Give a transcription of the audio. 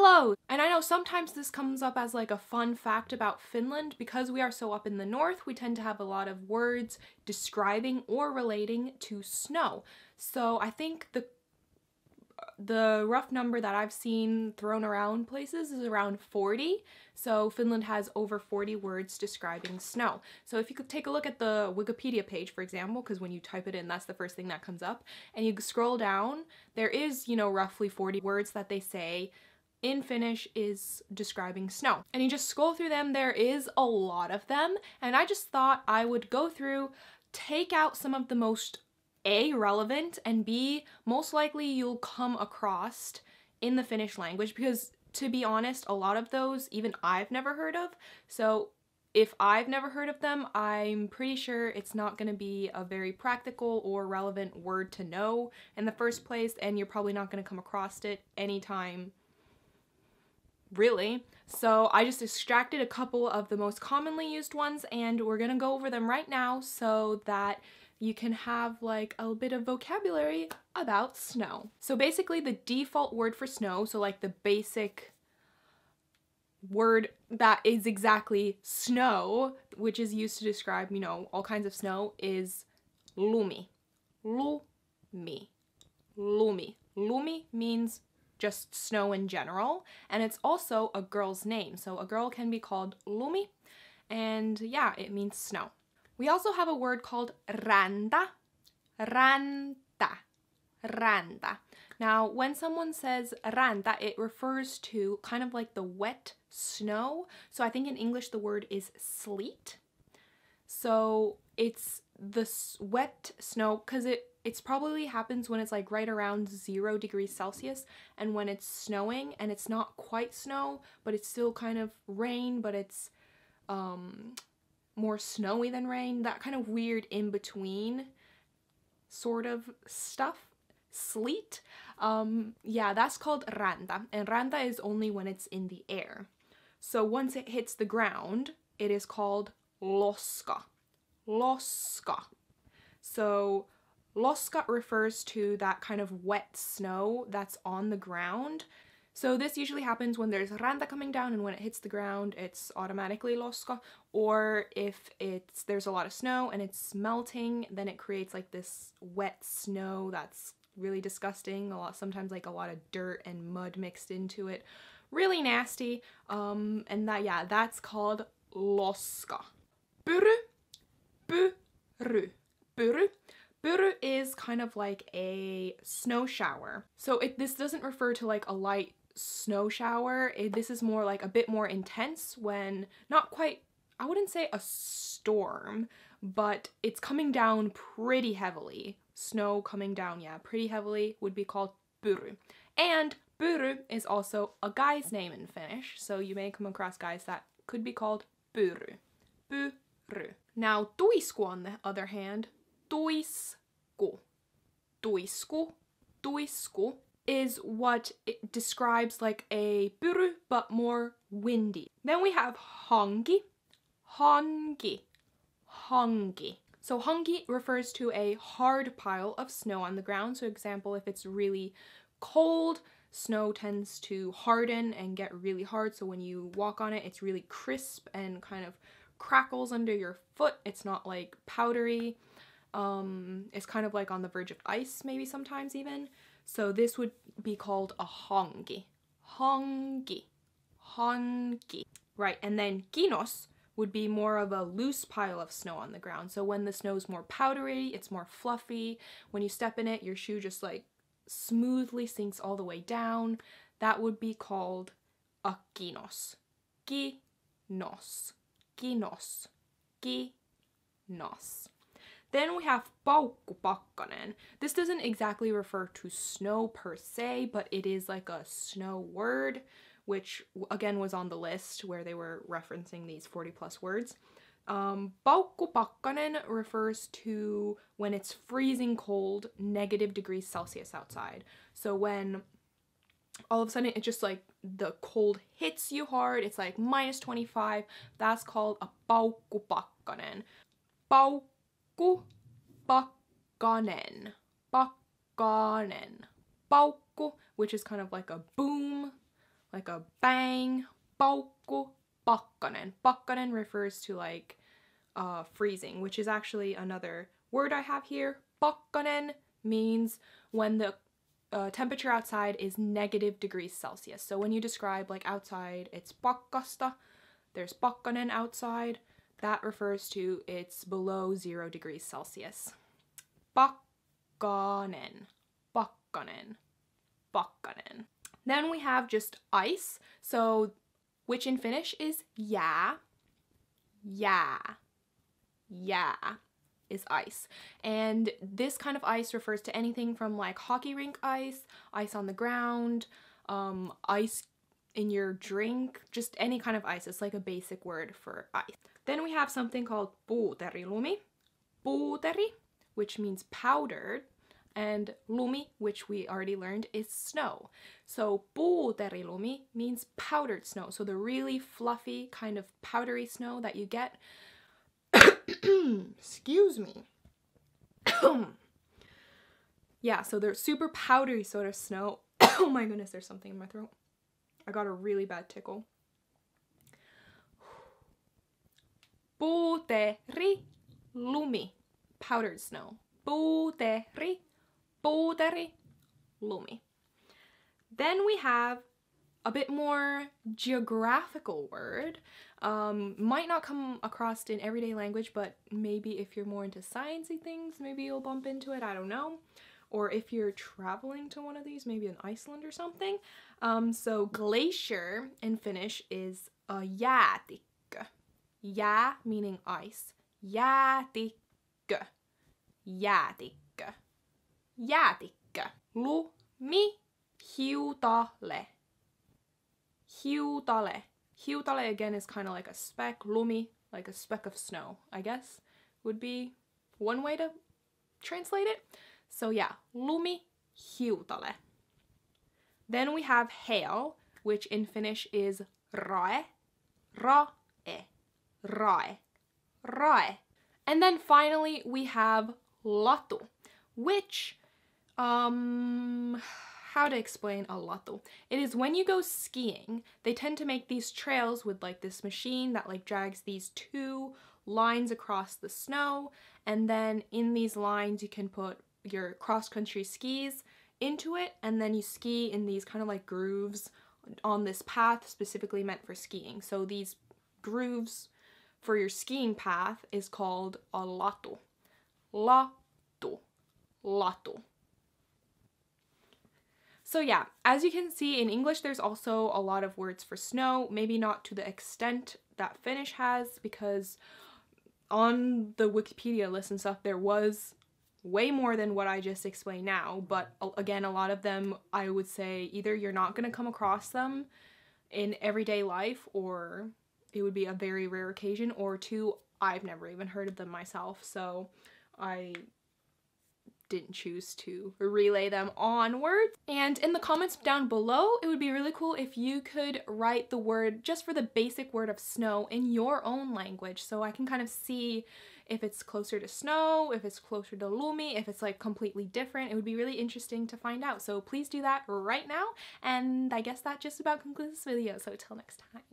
Hello! And I know sometimes this comes up as like a fun fact about Finland. Because we are so up in the north, we tend to have a lot of words describing or relating to snow. So I think the rough number that I've seen thrown around places is around 40. So Finland has over 40 words describing snow. So if you could take a look at the Wikipedia page, for example, because when you type it in, that's the first thing that comes up, and you scroll down, there is, roughly 40 words that they say in Finnish is describing snow. And you just scroll through them, there is a lot of them, and I just thought I would go through, take out some of the most A, relevant, and B, most likely you'll come across in the Finnish language, because to be honest, a lot of those even I've never heard of. So if I've never heard of them, I'm pretty sure it's not going to be a very practical or relevant word to know in the first place, and you're probably not going to come across it anytime really. So I just extracted a couple of the most commonly used ones, and we're gonna go over them right now so that you can have like a bit of vocabulary about snow. So basically the default word for snow, so like the basic word that is exactly snow, which is used to describe, all kinds of snow, is lumi. Lumi. Lumi. Lumi means just snow in general, and it's also a girl's name. So a girl can be called Lumi, and yeah, it means snow. We also have a word called räntä. Räntä. Räntä. Now, when someone says räntä, it refers to kind of like the wet snow. So I think in English the word is sleet. So it's the wet snow, because it's probably happens when it's like right around 0 degrees Celsius, and when it's snowing and it's not quite snow, but it's still kind of rain, but it's more snowy than rain, that kind of weird in between sort of stuff. Sleet. Yeah, that's called räntä, and räntä is only when it's in the air. So once it hits the ground, it is called loska. Loska. So loska refers to that kind of wet snow that's on the ground. So this usually happens when there's räntä coming down, and when it hits the ground, it's automatically loska. Or if there's a lot of snow and it's melting, then it creates like this wet snow that's really disgusting. Sometimes like a lot of dirt and mud mixed into it. Really nasty. And that's called loska. Pyry. Pyry. Pyry. Pyry is kind of like a snow shower. So this doesn't refer to like a light snow shower. This is more like a bit more intense, when not quite, I wouldn't say a storm, but it's coming down pretty heavily. Snow coming down, yeah, pretty heavily would be called pyry. And pyry is also a guy's name in Finnish, so you may come across guys that could be called pyry. Pyry. Now, tuisku on the other hand, tuisku. Tuisku. Tuisku is what it describes like a pyry, but more windy. Then we have hanki. Hanki. Hanki. So hanki refers to a hard pile of snow on the ground. So example, if it's really cold, snow tends to harden and get really hard. So when you walk on it, it's really crisp and kind of crackles under your foot. It's not like powdery. It's kind of like on the verge of ice, maybe sometimes even. So this would be called a hanki. Hanki. Hanki. Right, and then kinos would be more of a loose pile of snow on the ground. So when the snow's more powdery, it's more fluffy. When you step in it, your shoe just like smoothly sinks all the way down. That would be called a kinos. Kinos. Kinos. Kinos. Then we have paukkupakkanen. This doesn't exactly refer to snow per se, but it is like a snow word, which again was on the list where they were referencing these 40 plus words. Paukkupakkanen refers to when it's freezing cold, -degrees Celsius outside. So when all of a sudden it's just like the cold hits you hard, it's like -25, that's called a paukkupakkanen. Paukkupakkanen. Pakkanen. Paukku, which is kind of like a boom, like a bang, paukku, pakkanen. Pakkanen refers to like freezing, which is actually another word I have here. Pakkanen means when the temperature outside is -degrees Celsius. So when you describe like outside it's pakkasta, there's pakkanen outside, that refers to it's below 0 degrees Celsius. Pakkanen, pakkanen, pakkanen. Then we have just ice, so which in Finnish is jää. Jää. Jää is ice. And this kind of ice refers to anything from like hockey rink ice, ice on the ground, ice in your drink, just any kind of ice. It's like a basic word for ice. Then we have something called puuterilumi. Puuteri, which means powdered, and lumi, which we already learned, is snow. So puuterilumi means powdered snow. So the really fluffy kind of powdery snow that you get. Excuse me. Yeah, so they're super powdery sort of snow. Oh my goodness, there's something in my throat. I got a really bad tickle. Puuterilumi, powdered snow. Puuteri, lumi. Then we have a bit more geographical word. Might not come across in everyday language, but maybe if you're more into sciencey things, maybe you'll bump into it, I don't know. Or if you're traveling to one of these, maybe in Iceland or something. So glacier in Finnish is a jäätikkö. Jää meaning ice. Jäätikkö. Jäätikkö. Jäätikkö. Lumi, hiutale. Hiutale. Hiutale again is kind of like a speck. Lumi, like a speck of snow, I guess, would be one way to translate it. So yeah, lumi, hiutale. Then we have hail, which in Finnish is rae. Rae. Rae. Rae. And then finally we have latu, which, how to explain a latu? It is when you go skiing, they tend to make these trails with like this machine that like drags these two lines across the snow, and then in these lines you can put your cross-country skis into it, and then you ski in these kind of like grooves on this path specifically meant for skiing. So these grooves for your skiing path is called a latu. Latu. Latu. So yeah, as you can see in English, there's also a lot of words for snow, maybe not to the extent that Finnish has, because on the Wikipedia list and stuff, there was way more than what I just explained now, but again, a lot of them, I would say either you're not going to come across them in everyday life, or it would be a very rare occasion, or two, I've never even heard of them myself, so I didn't choose to relay them onwards. And in the comments down below, it would be really cool if you could write the word just for the basic word of snow in your own language, so I can kind of see if it's closer to snow, if it's closer to lumi, if it's like completely different. It would be really interesting to find out. So please do that right now. And I guess that just about concludes this video. So until next time.